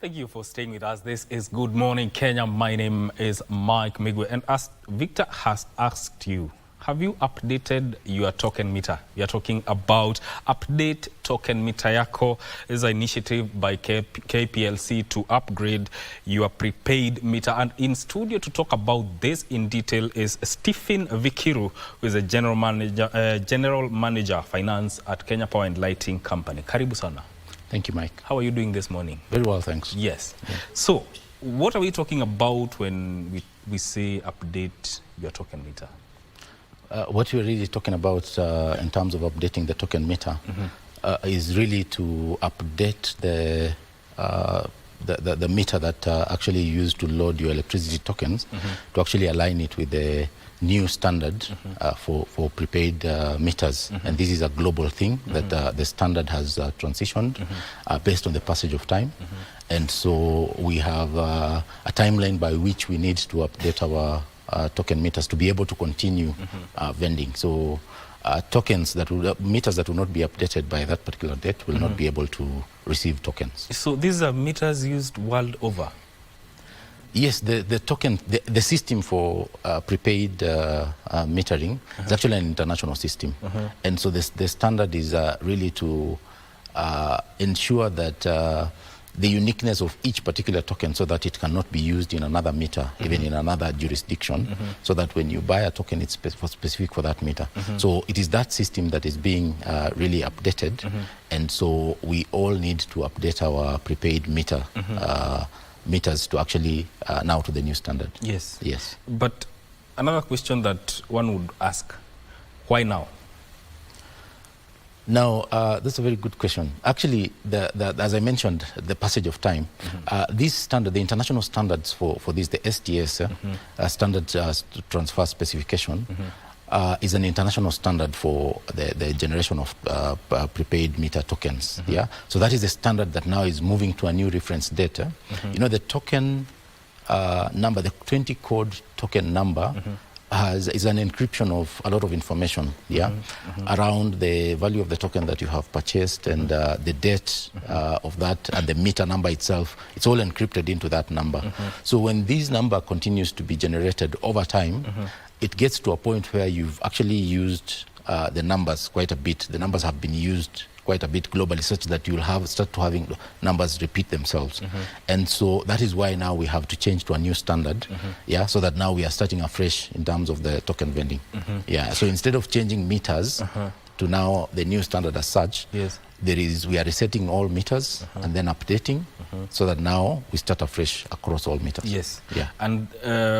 Thank you for staying with us. This is Good Morning Kenya. My name is Migwi. And as Victor has asked you, have you updated your token meter? We are talking about Update Token Meter Yako. This is an initiative by KPLC to upgrade your prepaid meter. And in studio to talk about this in detail is Stephen Vikiru, who is a General Manager Finance at Kenya Power and Lighting Company. Karibu sana. Thank you, Mike. How are you doing this morning? Very well, thanks. Yes. Yeah. So, what are we talking about when we say update your token meter? What we're really talking about in terms of updating the token meter is really to update the meter that actually used to load your electricity tokens to actually align it with the new standard for prepaid meters. And this is a global thing that the standard has transitioned based on the passage of time. And so we have a timeline by which we need to update our token meters to be able to continue vending. So meters that will not be updated by that particular date will not be able to receive tokens. So these are meters used world over? Yes, the system for prepaid metering is actually an international system. And so the standard is really to ensure that the uniqueness of each particular token so that it cannot be used in another meter, even in another jurisdiction, so that when you buy a token, it's specific for that meter. So it is that system that is being really updated. And so we all need to update our prepaid meters to actually now to the new standard. Yes. Yes. But another question that one would ask, why now? Now, that's a very good question. Actually, as I mentioned, the passage of time, this standard, the international standards for this, the STS, Standard Transfer Specification, is an international standard for the generation of prepaid meter tokens. Yeah, so that is the standard that now is moving to a new reference data. You know, the token number, the 20 code token number, is an encryption of a lot of information, around the value of the token that you have purchased and the date of that and the meter number itself. It's all encrypted into that number. So when this number continues to be generated over time, it gets to a point where you've actually used the numbers quite a bit. The numbers have been used quite a bit globally, such that you'll start to having numbers repeat themselves. And so that is why now we have to change to a new standard, so that now we are starting afresh in terms of the token vending. So instead of changing meters to now the new standard as such, we are resetting all meters and then updating so that now we start afresh across all meters. Yes. Yeah. And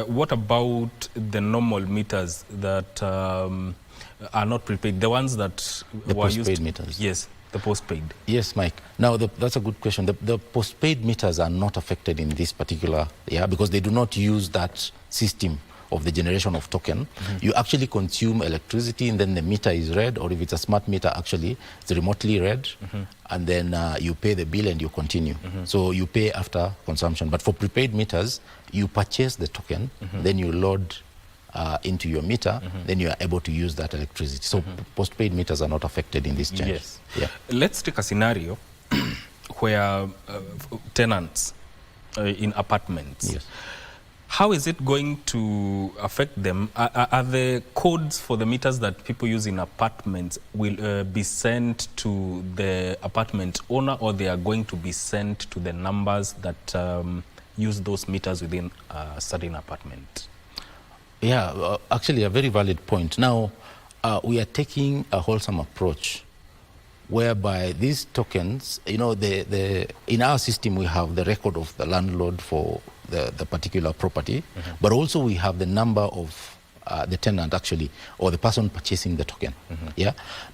what about the normal meters that are not prepaid, the ones that were used? Postpaid meters. Yes, the postpaid. Yes, Mike. Now, that's a good question. The postpaid meters are not affected in this particular, because they do not use that system of the generation of token. You actually consume electricity and then the meter is read, or if it's a smart meter, actually it's remotely read, and then you pay the bill and you continue. So you pay after consumption. But for prepaid meters, you purchase the token, then you load into your meter, then you are able to use that electricity. So postpaid meters are not affected in this change. Yes. Yeah. Let's take a scenario where tenants in apartments. Yes. How is it going to affect them? Are the codes for the meters that people use in apartments will be sent to the apartment owner, or they are going to be sent to the numbers that use those meters within a certain apartment? Yeah, actually a very valid point. Now, we are taking a wholesome approach whereby these tokens, you know, in our system we have the record of the landlord for the particular property, but also we have the number of the tenant actually, or the person purchasing the token,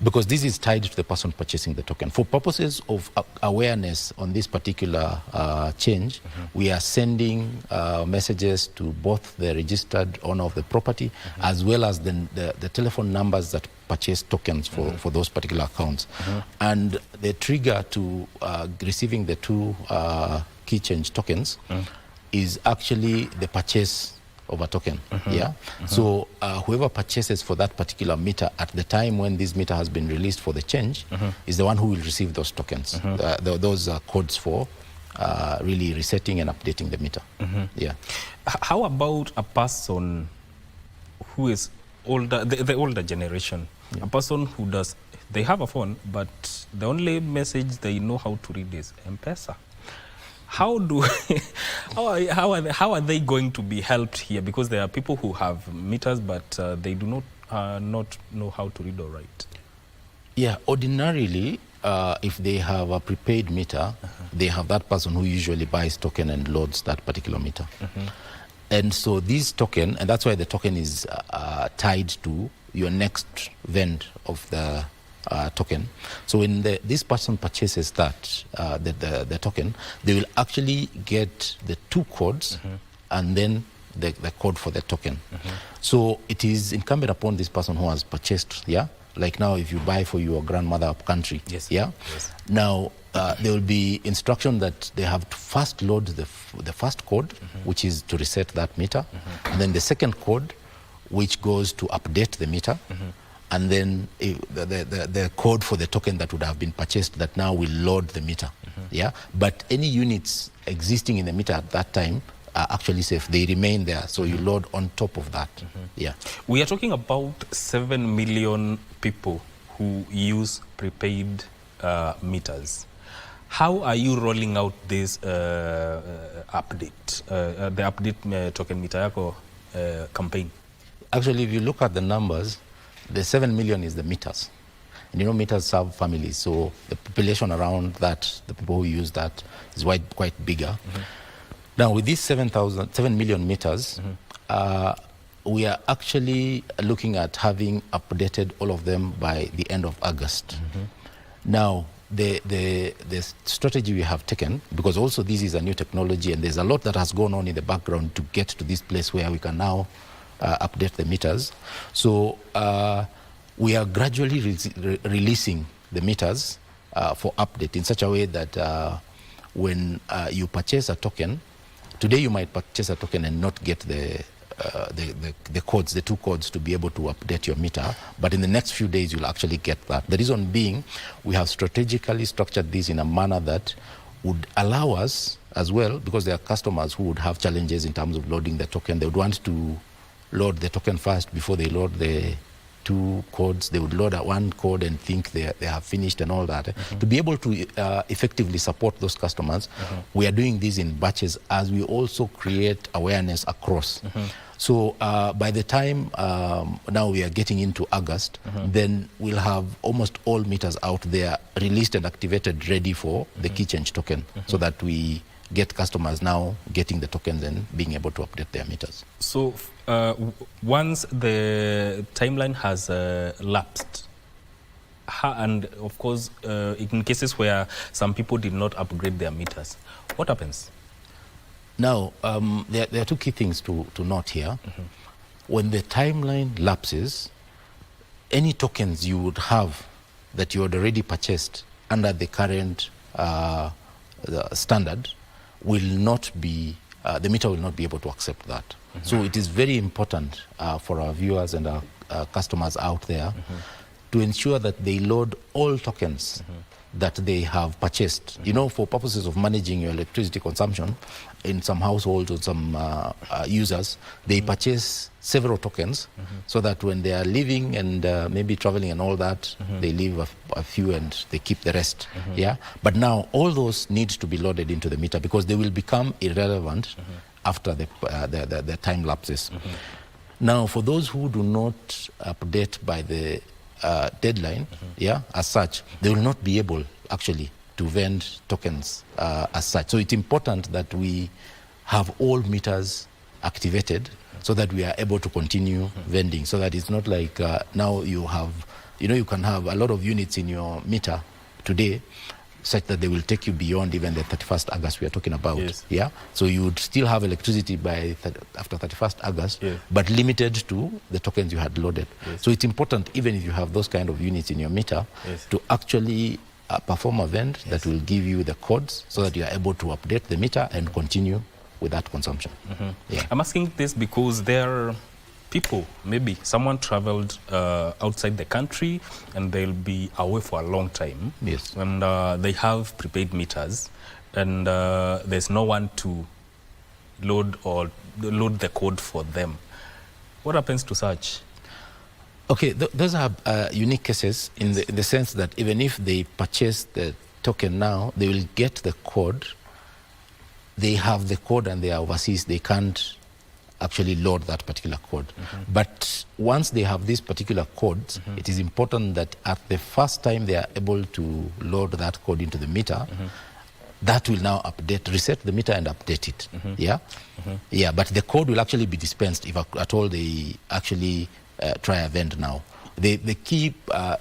because this is tied to the person purchasing the token. For purposes of awareness on this particular change, we are sending messages to both the registered owner of the property as well as the telephone numbers that purchase tokens for those particular accounts. And the trigger to receiving the two key change tokens is actually the purchase of a token. So whoever purchases for that particular meter at the time when this meter has been released for the change is the one who will receive those tokens, those codes for really resetting and updating the meter. Yeah. How about a person who is older, the older generation, a person who they have a phone, but the only message they know how to read is M-Pesa? How are they going to be helped here? Because there are people who have meters, but they do not know how to read or write. Yeah, ordinarily, if they have a prepaid meter, they have that person who usually buys token and loads that particular meter. And so this token, and that's why the token is tied to your next vend of the token. So when this person purchases that, the token, they will actually get the 2 codes and then the code for the token. So it is incumbent upon this person who has purchased, yeah? Like now, if you buy for your grandmother up country, yes. Yeah. Yes. Now there will be instruction that they have to first load the first code, which is to reset that meter, and then the second code, which goes to update the meter, and then the code for the token that would have been purchased that now will load the meter. Yeah. But any units existing in the meter at that time are actually safe. They remain there, so you load on top of that. Yeah. We are talking about 7 million people who use prepaid meters. How are you rolling out this update, the update token meter Yako campaign? Actually, if you look at the numbers, the 7 million is the meters. And you know, meters serve families, so the population around that, the people who use that, is quite bigger. Now, with these 7 million meters, we are actually looking at having updated all of them by the end of August. Now, the strategy we have taken, because also this is a new technology and there's a lot that has gone on in the background to get to this place where we can now update the meters. So we are gradually releasing the meters for update in such a way that when you purchase a token, today you might purchase a token and not get the codes, the 2 codes to be able to update your meter, but in the next few days you'll actually get that. The reason being, we have strategically structured this in a manner that would allow us as well, because there are customers who would have challenges in terms of loading the token. They would want to load the token first before they load the 2 codes. They would load one code and think they have finished and all that. To be able to effectively support those customers, we are doing this in batches as we also create awareness across. So by the time now we are getting into August, then we'll have almost all meters out there released and activated, ready for the key change token, so that we get customers now getting the tokens and being able to update their meters. So once the timeline has lapsed, and of course in cases where some people did not upgrade their meters, what happens? Now, there are 2 key things to note here. When the timeline lapses, any tokens you would have that you had already purchased under the current standard will not be, the meter will not be able to accept that. So it is very important for our viewers and our customers out there to ensure that they load all tokens that they have purchased. You know, for purposes of managing your electricity consumption, in some households or some users, they purchase several tokens so that when they are leaving and maybe traveling and all that, they leave a few and they keep the rest. Yeah. But now all those need to be loaded into the meter because they will become irrelevant after the time lapses. Now, for those who do not update by the deadline, yeah, as such, they will not be able actually to vend tokens as such. So it's important that we have all meters activated so that we are able to continue vending, so that it's not like now you have, you know, you can have a lot of units in your meter today such that they will take you beyond even the 31st August we are talking about. Yes. Yeah. So you would still have electricity by after 31st August, yes, but limited to the tokens you had loaded. Yes. So it's important, even if you have those kind of units in your meter, yes, to actually perform a vend, yes, that will give you the codes so that you are able to update the meter and continue with that consumption. Yeah. I'm asking this because there are people, maybe someone traveled outside the country and they'll be away for a long time. Yes. And they have prepaid meters. and there's no one to load the code for them. What happens to such? Okay, those are unique cases in the sense that even if they purchase the token now, they will get the code. They have the code and they are overseas. They can't actually load that particular code. But once they have these particular codes, it is important that at the first time they are able to load that code into the meter, that will now reset the meter and update it. Yeah, but the code will actually be dispensed if at all they actually try a vend now. The key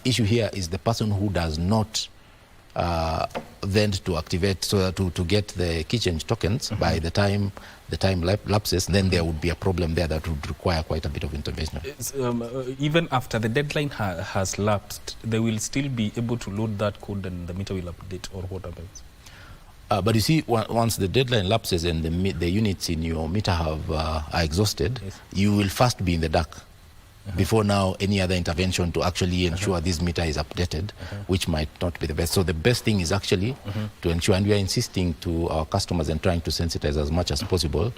issue here is the person who does not vend to activate, so to get the key change tokens by the time lapses, then there would be a problem there that would require quite a bit of intervention. Even after the deadline has lapsed, they will still be able to load that code and the meter will update, or what happens? But you see, once the deadline lapses and the units in your meter are exhausted, you will first be in the dark before now any other intervention to actually ensure this meter is updated, which might not be the best. So the best thing is actually to ensure, and we are insisting to our customers and trying to sensitize as much as possible,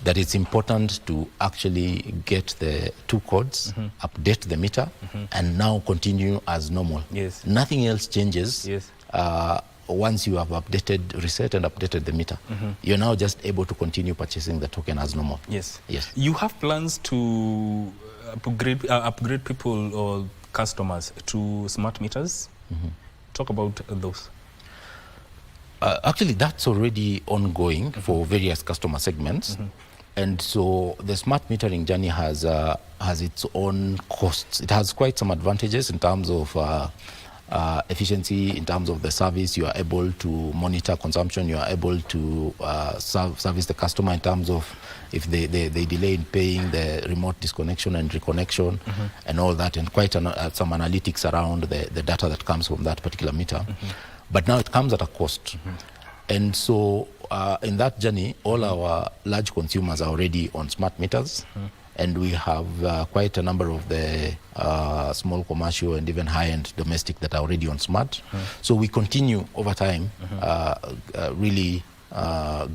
that it's important to actually get the two codes, update the meter, and now continue as normal. Nothing else changes. Once you have reset and updated the meter, you're now just able to continue purchasing the token as normal. Yes. You have plans to upgrade people or customers to smart meters? Talk about those. Actually, that's already ongoing for various customer segments. And so the smart metering journey has its own costs. It has quite some advantages in terms of efficiency, in terms of the service. You are able to monitor consumption. You are able to service the customer in terms of if they delay in paying, the remote disconnection and reconnection and all that, and quite some analytics around the data that comes from that particular meter. But now it comes at a cost. And so in that journey, all our large consumers are already on smart meters. And we have quite a number of the small commercial and even high-end domestic that are already on smart. So we continue over time really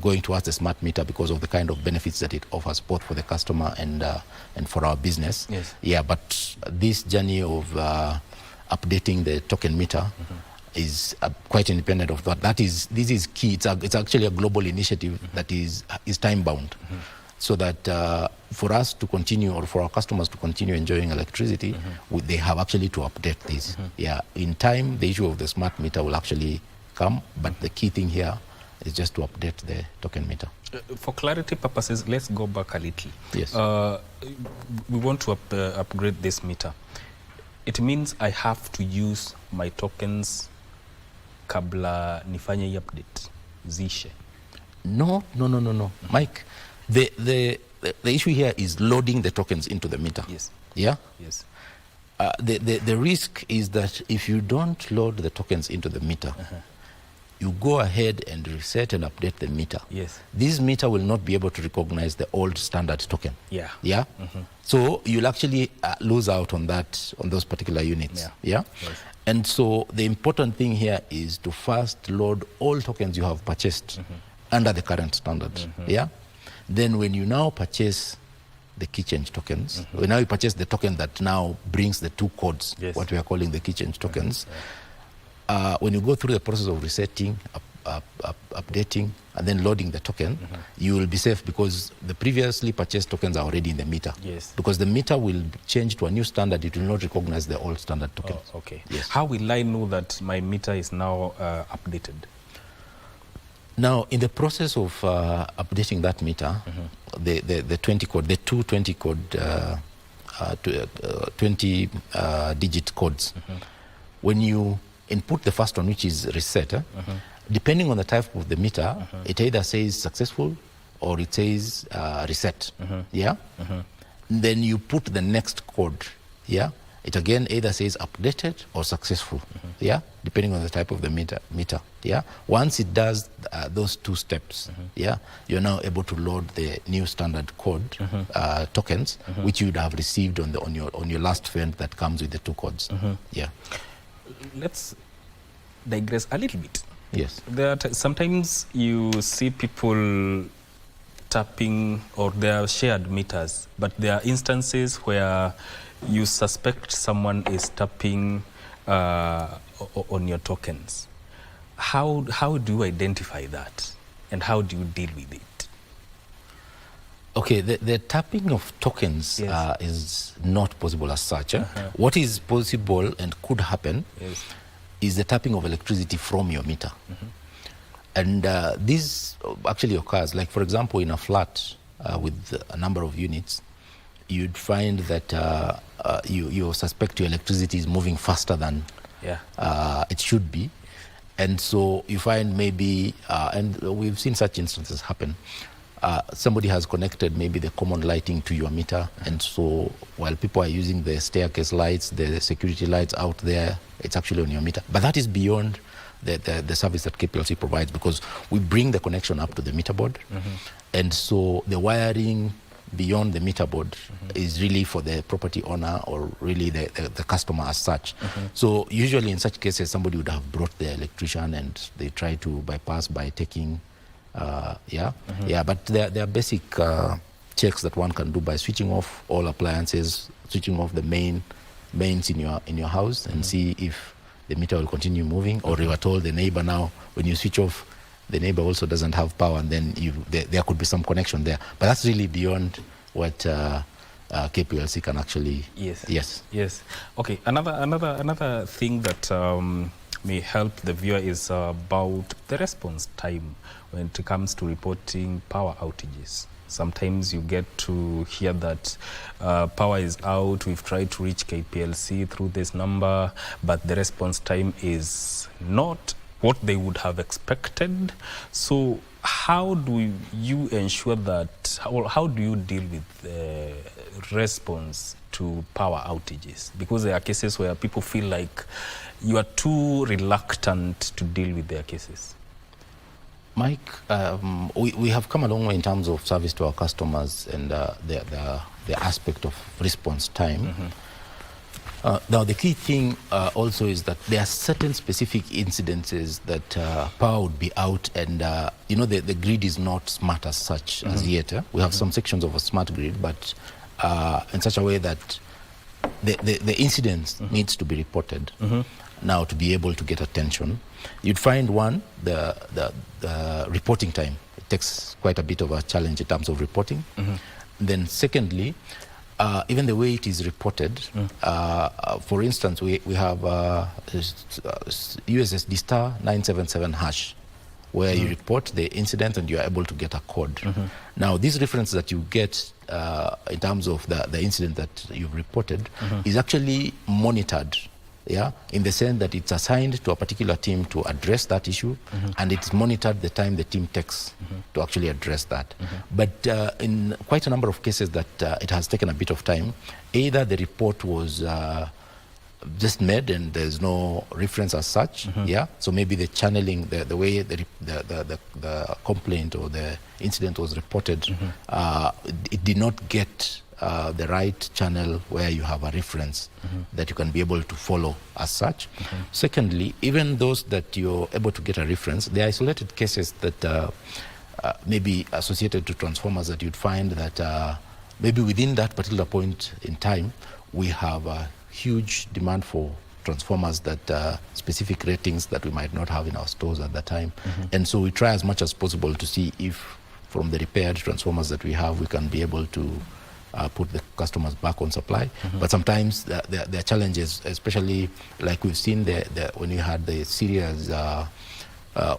going towards the smart meter because of the kind of benefits that it offers both for the customer and for our business. Yeah, but this journey of updating the token meter is quite independent of that. This is key. It's actually a global initiative that is time-bound. So that for us to continue, or for our customers to continue enjoying electricity, they have actually to update this. Yeah, in time, the issue of the smart meter will actually come, but the key thing here is just to update the token meter. For clarity purposes, let's go back a little. Yes. We want to upgrade this meter. It means I have to use my tokens kabla nifanye hii update zishe. No. Mike, the issue here is loading the tokens into the meter. Yes. Yeah? Yes. The risk is that if you don't load the tokens into the meter, you go ahead and reset and update the meter. Yes. This meter will not be able to recognize the old standard token. Yeah. Yeah? So you'll actually lose out on those particular units. Yeah? Yes. And so the important thing here is to first load all tokens you have purchased under the current standard. Yeah? Then when you now purchase the key change tokens, when now you purchase the token that now brings the two codes, what we are calling the key change tokens, when you go through the process of resetting, updating, and then loading the token, you will be safe because the previously purchased tokens are already in the meter. Yes. Because the meter will change to a new standard, it will not recognize the old standard tokens. Oh, okay. Yes. How will I know that my meter is now updated? Now, in the process of updating that meter, the 20 code, the two 20 code, 20 digit codes, when you input the first one, which is reset, depending on the type of the meter, it either says successful or it says reset. Yeah? Then you put the next code. Yeah? It again either says updated or successful. Yeah? Depending on the type of the meter. Yeah? Once it does those two steps, yeah, you're now able to load the new standard code tokens, which you would have received on your last vend that comes with the two codes. Yeah. Let's digress a little bit. Yes. Sometimes you see people tapping, or they are shared meters, but there are instances where you suspect someone is tapping on your tokens. How do you identify that, and how do you deal with it? Okay, the tapping of tokens is not possible as such. What is possible and could happen is the tapping of electricity from your meter. And this actually occurs, like for example, in a flat with a number of units, you'd find that you suspect your electricity is moving faster than it should be. And so you find maybe, and we've seen such instances happen, somebody has connected maybe the common lighting to your meter, and so while people are using the staircase lights, the security lights out there, it's actually on your meter. But that is beyond the service that KPLC provides, because we bring the connection up to the meter board, and so the wiring beyond the meter board is really for the property owner, or really the customer as such. So usually in such cases, somebody would have brought the electrician and they try to bypass by taking but there are basic checks that one can do by switching off all appliances, switching off the mains in your house, and see if the meter will continue moving. Or you are told the neighbor now, when you switch off, the neighbor also doesn't have power, and then there could be some connection there. But that's really beyond what KPLC can actually. Yes. Okay. Another thing that may help the viewer is about the response time when it comes to reporting power outages. Sometimes you get to hear that power is out, we've tried to reach KPLC through this number, but the response time is not what they would have expected. So how do you ensure that, how do you deal with response to power outages? Because there are cases where people feel like you are too reluctant to deal with their cases. Mike, we have come a long way in terms of service to our customers and the aspect of response time. Now, the key thing also is that there are certain specific incidences that power would be out, and the grid is not smart as such as yet. We have some sections of a smart grid, but in such a way that the incidents needs to be reported. Now, to be able to get attention, you'd find one, the reporting time. It takes quite a bit of a challenge in terms of reporting. Then secondly, even the way it is reported. For instance, we have USSD star 977 hash, where you report the incident and you are able to get a code. Now, this reference that you get in terms of the incident that you've reported is actually monitored. In the sense that it's assigned to a particular team to address that issue, and it's monitored the time the team takes to actually address that. But in quite a number of cases that it has taken a bit of time, either the report was just made and there's no reference as such, so maybe the channeling, the way the complaint or the incident was reported, it did not get the right channel where you have a reference that you can be able to follow as such. Secondly, even those that you're able to get a reference, there are isolated cases that may be associated to transformers that you'd find that maybe within that particular point in time, we have a huge demand for transformers that specific ratings that we might not have in our stores at that time. And so we try as much as possible to see if from the repaired transformers that we have, we can be able to put the customers back on supply. But sometimes there are challenges, especially like we've seen when you had the serious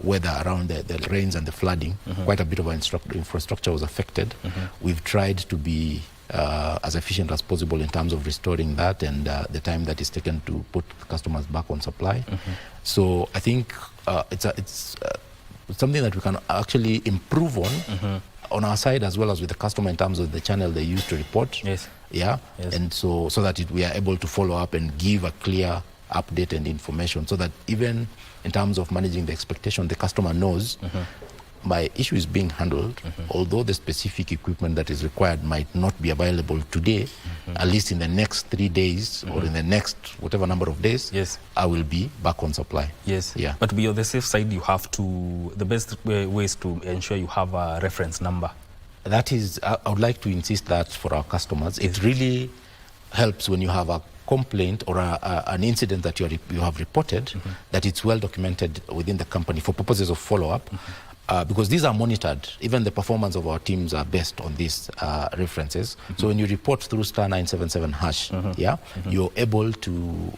weather around the rains and the flooding, quite a bit of our infrastructure was affected. We've tried to be as efficient as possible in terms of restoring that and the time that is taken to put customers back on supply. So I think it's something that we can actually improve on our side as well as with the customer in terms of the channel they use to report. And so that we are able to follow up and give a clear update and information, so that even in terms of managing the expectation, the customer knows my issue is being handled, although the specific equipment that is required might not be available today, at least in the next 3 days or in the next whatever number of days, I will be back on supply. Yes. Yeah. But to be on the safe side, you have to, the best way is to ensure you have a reference number. That is, I would like to insist that for our customers. It really helps when you have a complaint or an incident that you have reported, that it's well documented within the company for purposes of follow-up. Because these are monitored. Even the performance of our teams are based on these references. So when you report through *977#, you're able to,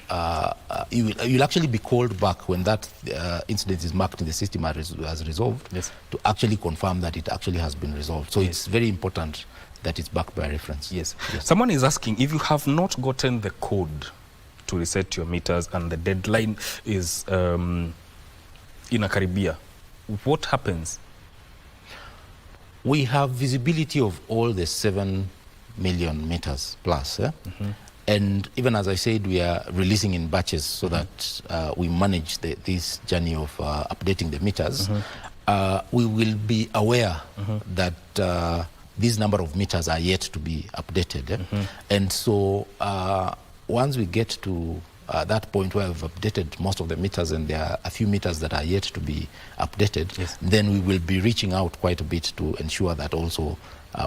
you'll actually be called back when that incident is marked in the system as resolved, to actually confirm that it actually has been resolved. So it's very important that it's backed by reference. Yes. Someone is asking, if you have not gotten the code to reset your meters and the deadline is in a Caribbean, what happens? We have visibility of all the 7 million meters plus. And even as I said, we are releasing in batches so that we manage this journey of updating the meters. We will be aware that this number of meters are yet to be updated. And so once we get to that point where we've updated most of the meters and there are a few meters that are yet to be updated, then we will be reaching out quite a bit to ensure that also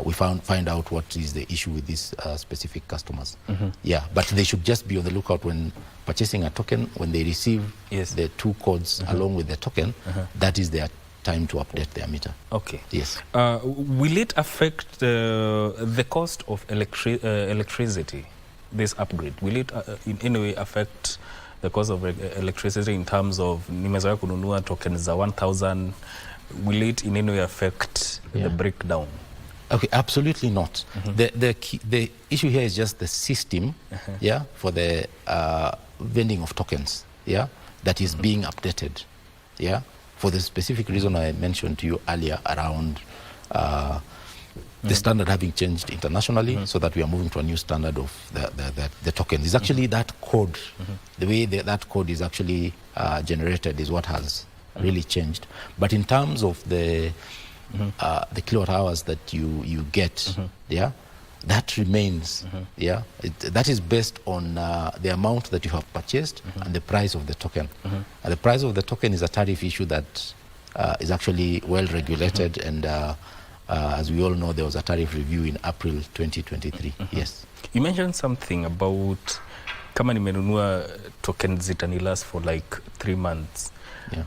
we find out what is the issue with these specific customers. Yeah, but they should just be on the lookout when purchasing a token. When they receive the 2 codes along with the token, that is their time to update their meter. Okay. Yes. Will it affect the cost of electricity? This upgrade, will it in any way affect the cost of electricity in terms of nimezoea kununua tokens za 1,000? Will it in any way affect the breakdown? Okay, absolutely not. The issue here is just the system, for the vending of tokens, that is being updated, for the specific reason I mentioned to you earlier around the standard having changed internationally, so that we are moving to a new standard of the token. Is actually that code, the way that code is actually generated is what has really changed. But in terms of the kilowatt hours that you get, that remains, that is based on the amount that you have purchased and the price of the token. And the price of the token is a tariff issue that is actually well regulated, and as we all know, there was a tariff review in April 2023. Yes. You mentioned something about kama nimenunua tokens zitanilast for like 3 months.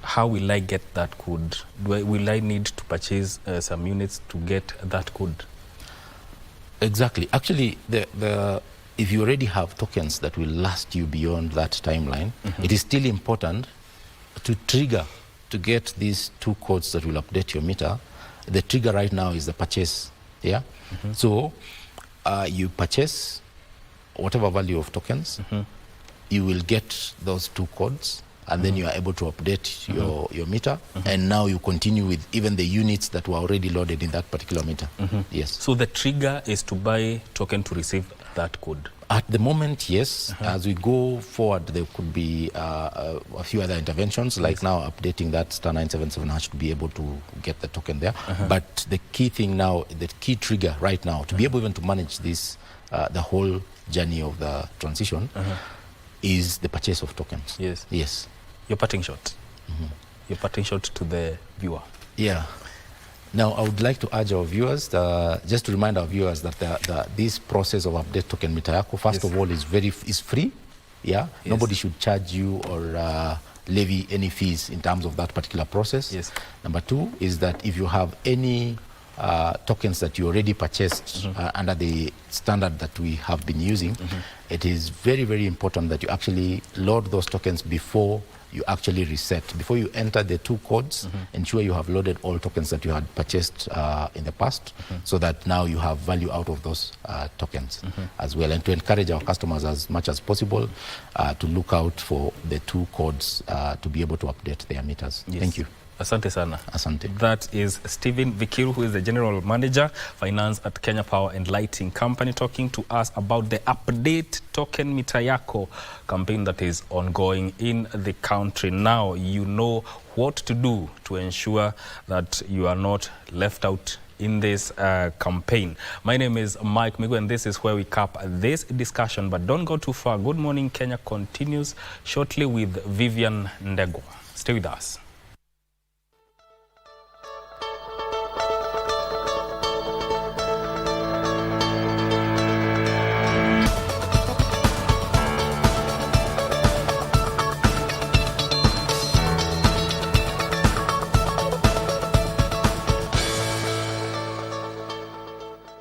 How will I get that code? Will I need to purchase some units to get that code? Exactly. Actually, if you already have tokens that will last you beyond that timeline, it is still important to trigger to get these 2 codes that will update your meter. The trigger right now is the purchase, So you purchase whatever value of tokens, you will get those 2 codes, and then you are able to update your meter, and now you continue with even the units that were already loaded in that particular meter. Yes. So the trigger is to buy token to receive that code? At the moment, yes. As we go forward, there could be a few other interventions, like now updating that *977# to be able to get the token there. But the key thing now, the key trigger right now, to be able even to manage this, the whole journey of the transition, is the purchase of tokens. Yes. Yes. Your parting shot. Your parting shot to the viewer. Yeah. Now, I would like to urge our viewers, just to remind our viewers that this process of update token meter Yako, first of all, is free. Nobody should charge you or levy any fees in terms of that particular process. Number 2 is that if you have any tokens that you already purchased under the standard that we have been using, it is very, very important that you actually load those tokens before you actually reset. Before you enter the 2 codes, ensure you have loaded all tokens that you had purchased in the past, so that now you have value out of those tokens as well. And to encourage our customers as much as possible to look out for the 2 codes to be able to update their meters. Thank you. Asante sana. Asante. That is Stephen Vikiru, who is the General Manager, Finance at Kenya Power and Lighting Company, talking to us about the Update Token Meter Yako campaign that is ongoing in the county. country. Now you know what to do to ensure that you are not left out in this campaign. My name is Mike Migwi, and this is where we cap this discussion. But don't go too far. Good Morning Kenya continues shortly with Vivian Ndegwa. Stay with us.